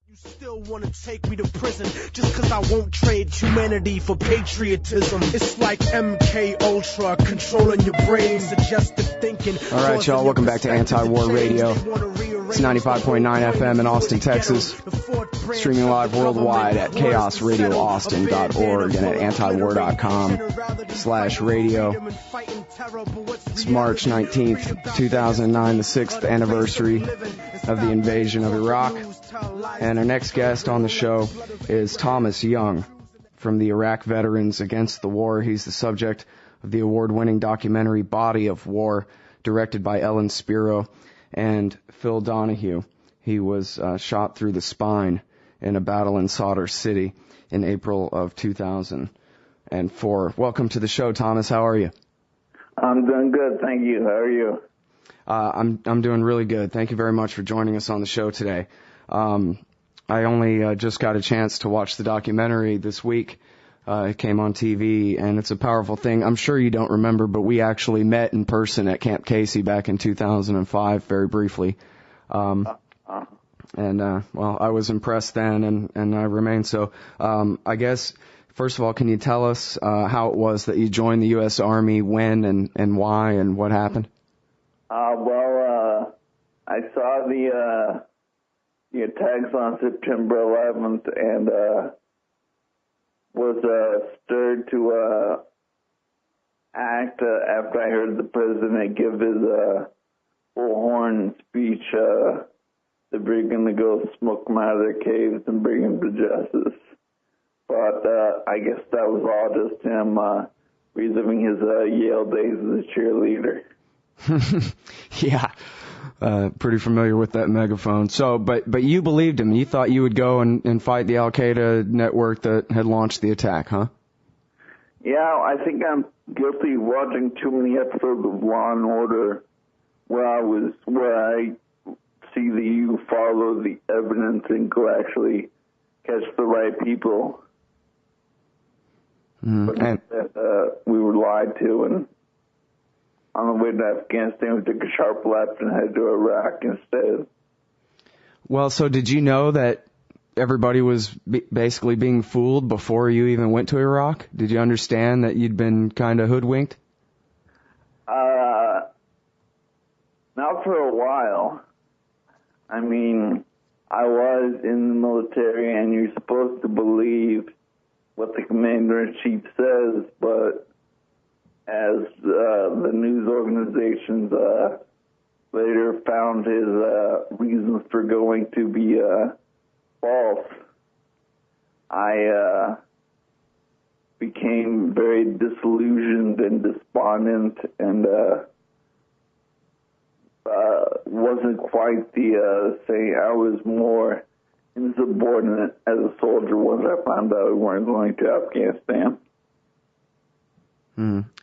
You still want to take me to prison just because I won't trade humanity for patriotism. It's like MK Ultra controlling your brain, suggestive thinking. All right, y'all, welcome back to Anti-War Radio. It's 95.9 FM in Austin, Texas. Streaming live worldwide at chaosradioaustin.org and at antiwar.com/radio. It's March 19th, 2009, the 6th anniversary of the invasion of Iraq. And our next guest on the show is Tomas Young from the Iraq Veterans Against the War. He's the subject of the award-winning documentary Body of War, directed by Ellen Spiro and Phil Donahue. He was shot through the spine in a battle in Sadr City in April of 2004. Welcome to the show, Thomas. How are you? I'm doing good, thank you. How are you? I'm doing really good. Thank you very much for joining us on the show today. I only just got a chance to watch the documentary this week. It came on TV, and it's a powerful thing. I'm sure you don't remember, but we actually met in person at Camp Casey back in 2005, very briefly. Well, I was impressed then, and I remain so. I guess, first of all, can you tell us how it was that you joined the U.S. Army, when and why, and what happened? I saw the attacks on September 11th and was stirred to act after I heard the president give his Horton speech that we're going to go smoke them out of their caves and bring them to justice. But I guess that was all just him reliving his Yale days as a cheerleader. Yeah. Pretty familiar with that megaphone. So, but you believed him. You thought you would go and fight the Al-Qaeda network that had launched the attack, huh? Yeah, I think I'm guilty of watching too many episodes of Law and Order where I see that you follow the evidence and go actually catch the right people. And we were lied to, and on the way to Afghanistan, we took a sharp left and headed to Iraq instead. Well, so did you know that everybody was basically being fooled before you even went to Iraq? Did you understand that you'd been kind of hoodwinked? Not for a while. I mean, I was in the military, and you're supposed to believe what the commander-in-chief says, but as the news organizations later found his reasons for going to be false, I became very disillusioned and despondent and wasn't quite the same. I was more insubordinate as a soldier once I found out we weren't going to Afghanistan.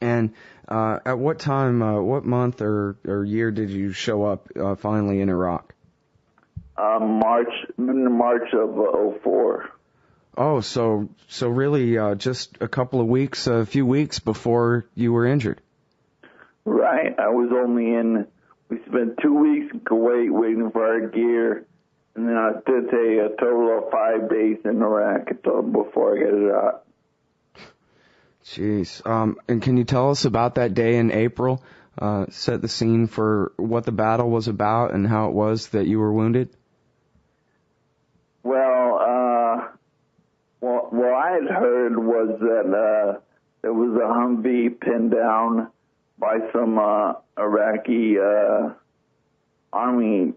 And at what time, what month or year did you show up finally in Iraq? March of 2004. Oh, so really just a couple of weeks, a few weeks before you were injured. Right. I was only we spent 2 weeks in Kuwait waiting for our gear, and then I did a total of 5 days in Iraq before I got shot. Jeez. And can you tell us about that day in April? Set the scene for what the battle was about and how it was that you were wounded? What I had heard was that there was a Humvee pinned down by some Iraqi army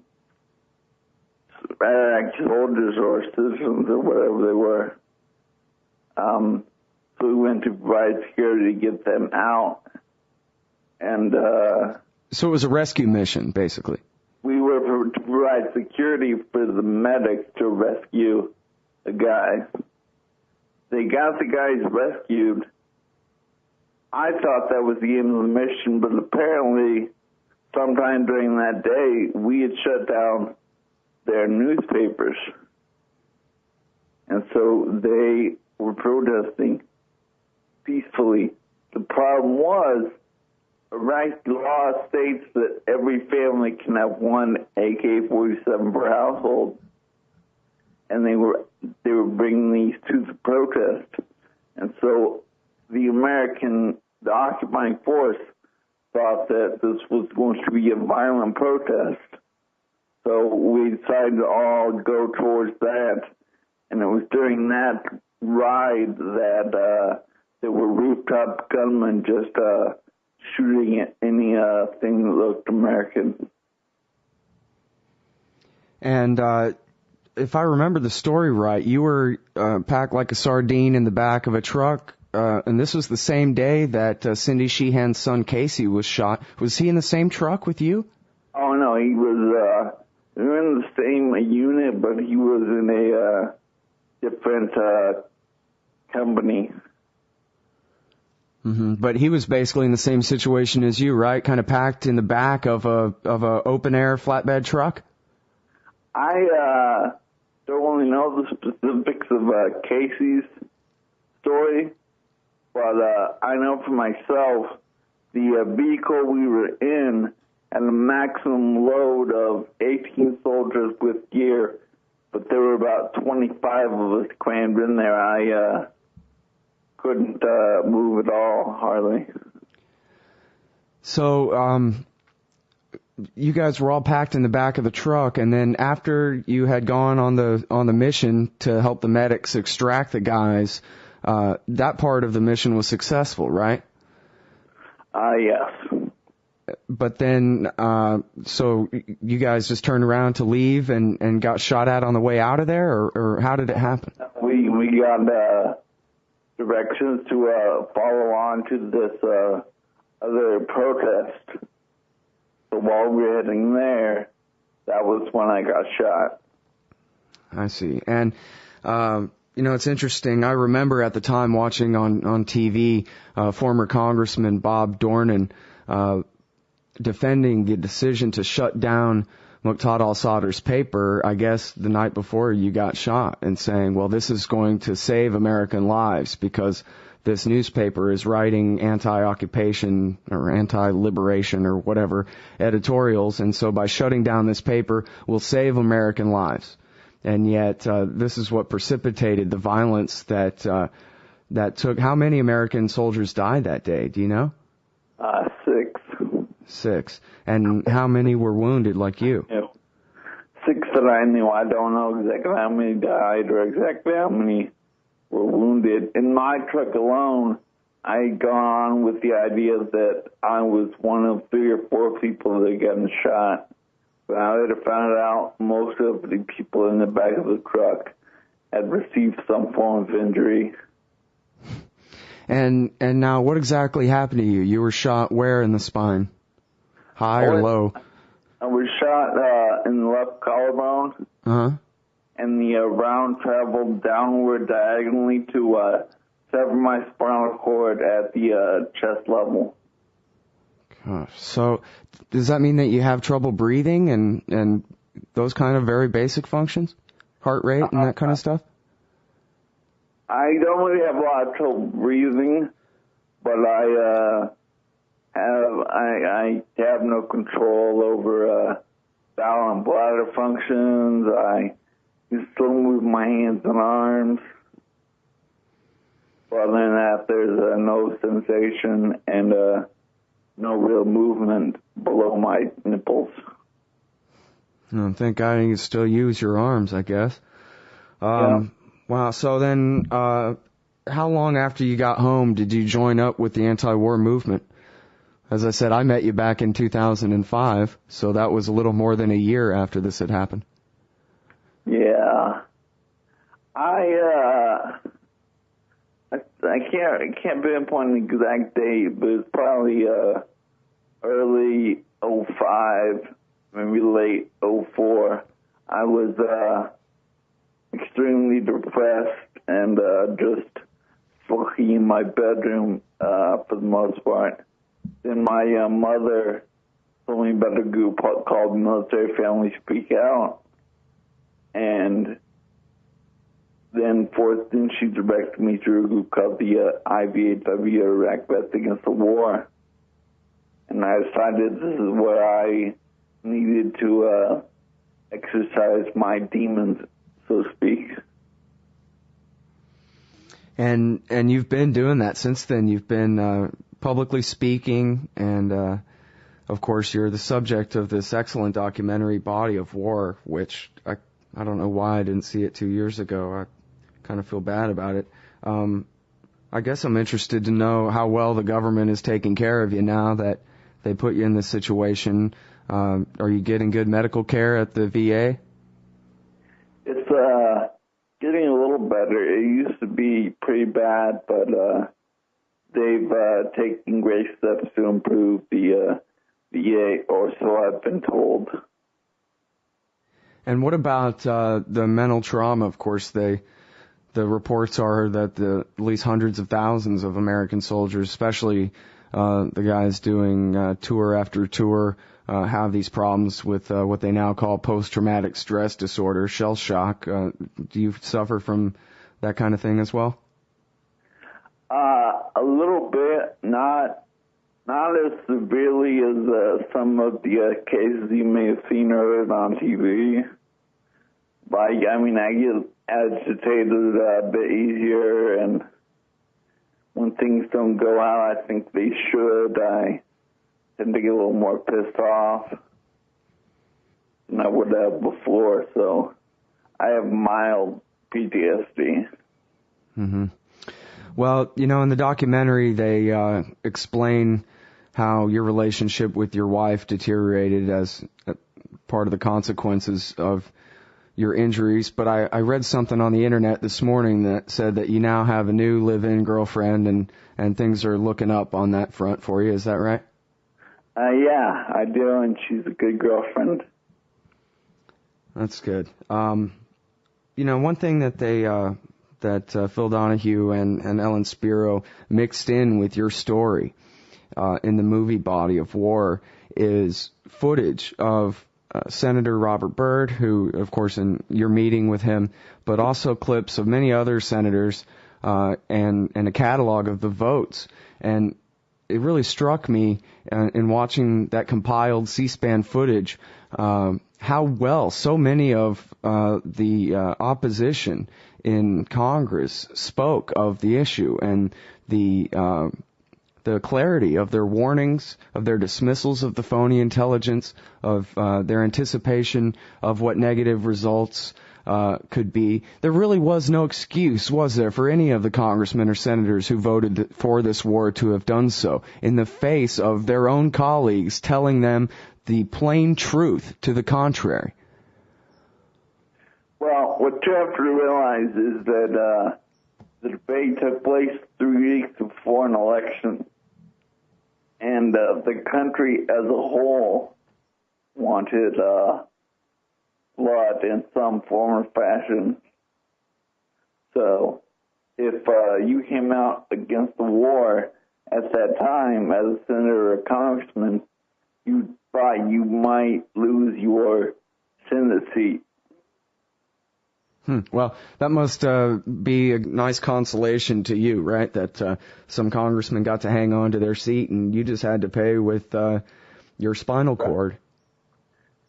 soldiers or citizens or whatever they were. So we went to provide security to get them out. And so it was a rescue mission, basically. We were to provide security for the medics to rescue the guys. They got the guys rescued. I thought that was the end of the mission, but apparently sometime during that day, we had shut down their newspapers. And so they were protesting peacefully. The problem was, Iraqi law states that every family can have one AK-47 per household. And and they were bringing these to the protest. And so the occupying force thought that this was going to be a violent protest. So we decided to all go towards that. And it was during that ride that there were rooftop gunmen just shooting at anything that looked American. And if I remember the story right, you were packed like a sardine in the back of a truck, and this was the same day that Cindy Sheehan's son Casey was shot. Was he in the same truck with you? Oh, no, he was we were in the same unit, but he was in a different company. Mm-hmm. But he was basically in the same situation as you, right? Kind of packed in the back of a open-air flatbed truck? I don't really know the specifics of Casey's story, but I know for myself, the vehicle we were in had a maximum load of 18 soldiers with gear, but there were about 25 of us crammed in there. I couldn't move at all, hardly. So, you guys were all packed in the back of the truck, and then after you had gone on the mission to help the medics extract the guys, that part of the mission was successful, right? Yes. But then, so you guys just turned around to leave and got shot at on the way out of there, or how did it happen? We got directions to follow on to this other protest. So while we were heading there, that was when I got shot. I see. And, it's interesting. I remember at the time watching on TV, former Congressman Bob Dornan defending the decision to shut down Muqtada al-Sadr's paper, I guess the night before you got shot, and saying, well, this is going to save American lives because this newspaper is writing anti-occupation or anti-liberation or whatever editorials, and so by shutting down this paper, we'll save American lives. And yet, this is what precipitated the violence that took. How many American soldiers died that day? Do you know? 6. 6. And how many were wounded like you? 6 that I knew. I don't know exactly how many died or exactly how many were wounded. In my truck alone, I had gone with the idea that I was one of 3 or 4 people that had gotten shot. But I later found out most of the people in the back of the truck had received some form of injury. And now, what exactly happened to you? You were shot where in the spine? High or low? I was shot in the left collarbone. Uh-huh. And the round traveled downward diagonally to sever my spinal cord at the chest level. Gosh. So does that mean that you have trouble breathing and those kind of very basic functions? Heart rate and that kind of stuff? I don't really have a lot of trouble breathing, but I have no control over bowel and bladder functions. I can still move my hands and arms. But other than that, there's no sensation and no real movement below my nipples. Oh, thank God you can still use your arms, I guess. Yeah. Wow, so then how long after you got home did you join up with the anti-war movement? As I said, I met you back in 2005, so that was a little more than a year after this had happened. Yeah. I can't pinpoint an exact date, but it's probably early 05, maybe late 04. I was extremely depressed and just sulking in my bedroom for the most part. Then my mother told me about a group called Military Family Speak Out, and then she directed me to a group called the IVAW, Iraq Vets Against the War. And I decided this is where I needed to exercise my demons, so to speak. And you've been doing that since then. You've been publicly speaking, and of course you're the subject of this excellent documentary, Body of War, which I don't know why I didn't see it 2 years ago. I kind of feel bad about it. I guess I'm interested to know how well the government is taking care of you now that they put you in this situation. Are you getting good medical care at the VA? It's getting a little better. It used to be pretty bad, but they've taken great steps to improve the VA, or so I've been told. And what about the mental trauma? Of course, the reports are that at least hundreds of thousands of American soldiers, especially the guys doing tour after tour, have these problems with what they now call post-traumatic stress disorder, shell shock. Do you suffer from that kind of thing as well? A little bit, not as severely as some of the cases you may have seen or heard on TV. But I mean, I get agitated a bit easier, and when things don't go how I think they should, I tend to get a little more pissed off than I would have before. So I have mild PTSD. Mm-hmm. Well, in the documentary, they explain how your relationship with your wife deteriorated as part of the consequences of your injuries. But I read something on the internet this morning that said that you now have a new live-in girlfriend, and things are looking up on that front for you. Is that right? Yeah, I do, and she's a good girlfriend. That's good. One thing that that Phil Donahue and Ellen Spiro mixed in with your story in the movie Body of War is footage of Senator Robert Byrd, who, of course, in your meeting with him, but also clips of many other senators and a catalog of the votes. And it really struck me in watching that compiled C-SPAN footage how well so many of the opposition in Congress spoke of the issue, and the clarity of their warnings, of their dismissals of the phony intelligence, of their anticipation of what negative results could be. There really was no excuse, was there, for any of the congressmen or senators who voted for this war to have done so, in the face of their own colleagues telling them the plain truth to the contrary. Well, what you have to realize is that the debate took place 3 weeks before an election, and the country as a whole wanted blood in some form or fashion. So if you came out against the war at that time as a senator or a congressman, you thought you might lose your Senate seat. Well, that must be a nice consolation to you, right? That some congressman got to hang on to their seat and you just had to pay with your spinal cord.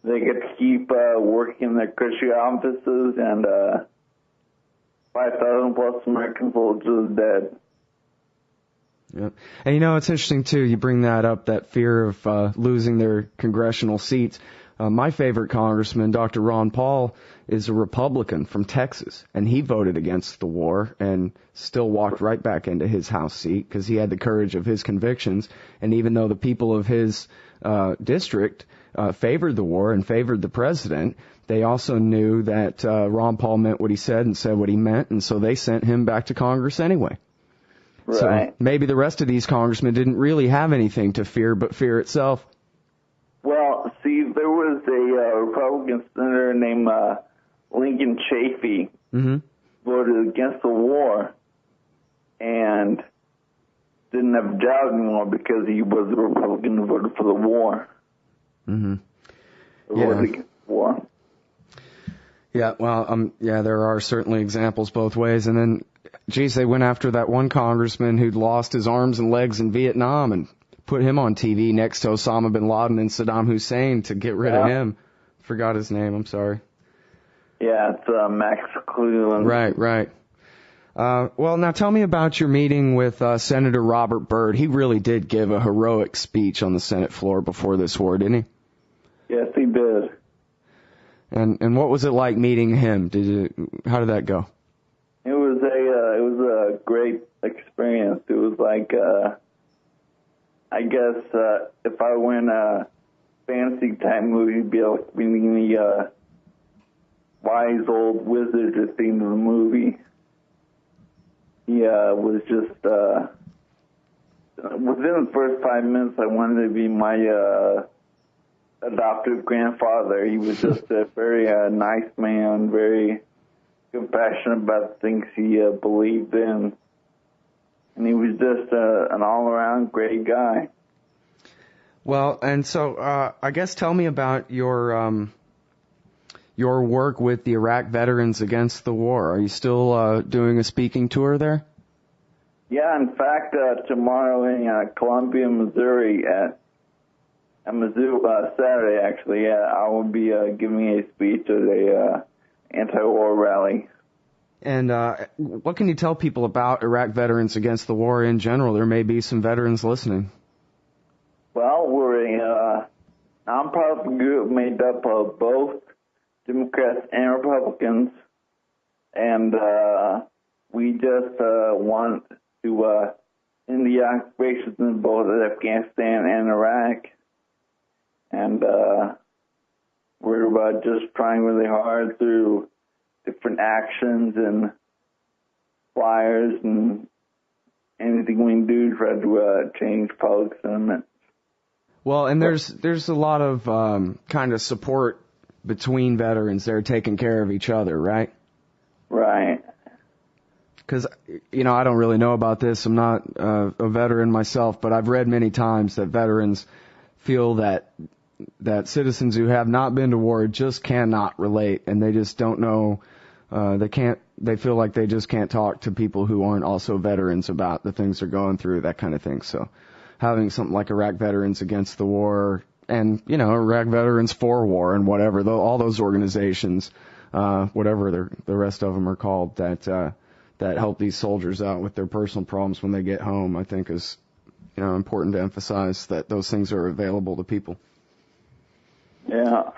They get to keep working in their cushy offices, and 5,000 plus American soldiers dead. Yeah. And it's interesting too, you bring that up, that fear of losing their congressional seats. My favorite congressman, Dr. Ron Paul, is a Republican from Texas, and he voted against the war and still walked right back into his House seat because he had the courage of his convictions. And even though the people of his district favored the war and favored the president, they also knew that Ron Paul meant what he said and said what he meant, and so they sent him back to Congress anyway. Right. So maybe the rest of these congressmen didn't really have anything to fear but fear itself. Well, see, there was a Republican senator named Lincoln Chafee, voted against the war and didn't have a job anymore because he was a Republican who voted for the war. Voted against the war. Yeah, well, there are certainly examples both ways. And then, geez, they went after that one congressman who'd lost his arms and legs in Vietnam and put him on TV next to Osama bin Laden and Saddam Hussein to get rid of him. Forgot his name, I'm sorry. Yeah, it's Max Cleland. Right. Well, now tell me about your meeting with Senator Robert Byrd. He really did give a heroic speech on the Senate floor before this war, didn't he? Yes, he did. And what was it like meeting him? How did that go? It was a great experience. It was like I guess if I were in a fantasy type movie, it'd be like being the wise old wizard at the end of the movie. He was just within the first 5 minutes, I wanted to be my adoptive grandfather. He was just a very nice man, very compassionate about the things he believed in. And he was just an all-around great guy. Well, and so I guess tell me about your work with the Iraq Veterans Against the War. Are you still doing a speaking tour there? Yeah, in fact, tomorrow in Columbia, Missouri, at Mizzou, Saturday, actually, I will be giving a speech at a anti-war rally. And what can you tell people about Iraq Veterans Against the War in general? There may be some veterans listening. Well, we're a nonprofit group made up of both Democrats and Republicans, and we just want to end the occupations in both Afghanistan and Iraq, and we're just trying really hard through different actions and flyers and anything we can do to try to change public sentiment. Well, and there's a lot of kind of support between veterans. They're taking care of each other, right? Right. Because, I don't really know about this. I'm not a veteran myself, but I've read many times that veterans feel that citizens who have not been to war just cannot relate, and they just don't know. They feel like they just can't talk to people who aren't also veterans about the things they're going through, that kind of thing. So having something like Iraq Veterans Against the War and, Iraq Veterans for War and whatever, all those organizations, whatever the rest of them are called, that help these soldiers out with their personal problems when they get home, I think is, important to emphasize that those things are available to people. Yeah.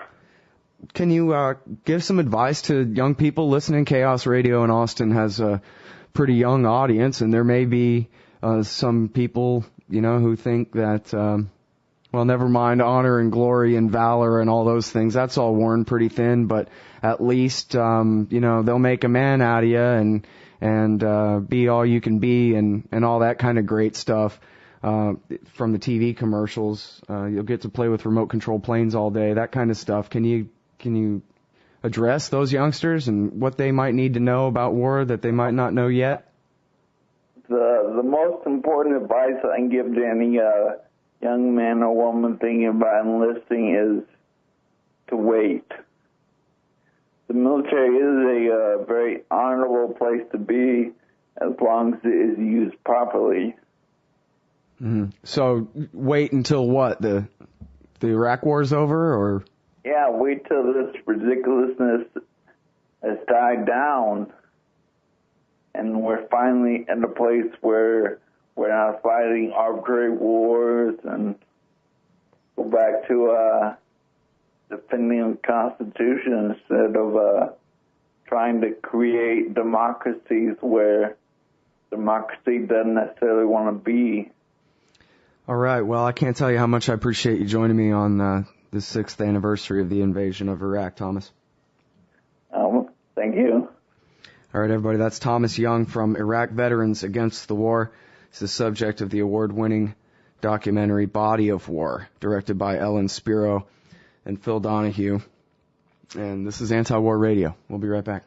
Can you give some advice to young people listening? Chaos Radio in Austin has a pretty young audience, and there may be some people, who think that, never mind honor and glory and valor and all those things. That's all worn pretty thin, but at least, they'll make a man out of you and be all you can be and all that kind of great stuff. From the TV commercials, you'll get to play with remote control planes all day, that kind of stuff. Can you address those youngsters and what they might need to know about war that they might not know yet? The most important advice I can give to any young man or woman thinking about enlisting is to wait. The military is a very honorable place to be as long as it is used properly. Mm-hmm. So wait until what? The Iraq War's over, or? Yeah, wait till this ridiculousness has died down, and we're finally in a place where we're not fighting arbitrary wars and go back to defending the Constitution instead of trying to create democracies where democracy doesn't necessarily want to be. All right. Well, I can't tell you how much I appreciate you joining me on the 6th anniversary of the invasion of Iraq, Thomas. Thank you. All right, everybody. That's Tomas Young from Iraq Veterans Against the War. He's the subject of the award-winning documentary Body of War, directed by Ellen Spiro and Phil Donahue. And this is Anti-War Radio. We'll be right back.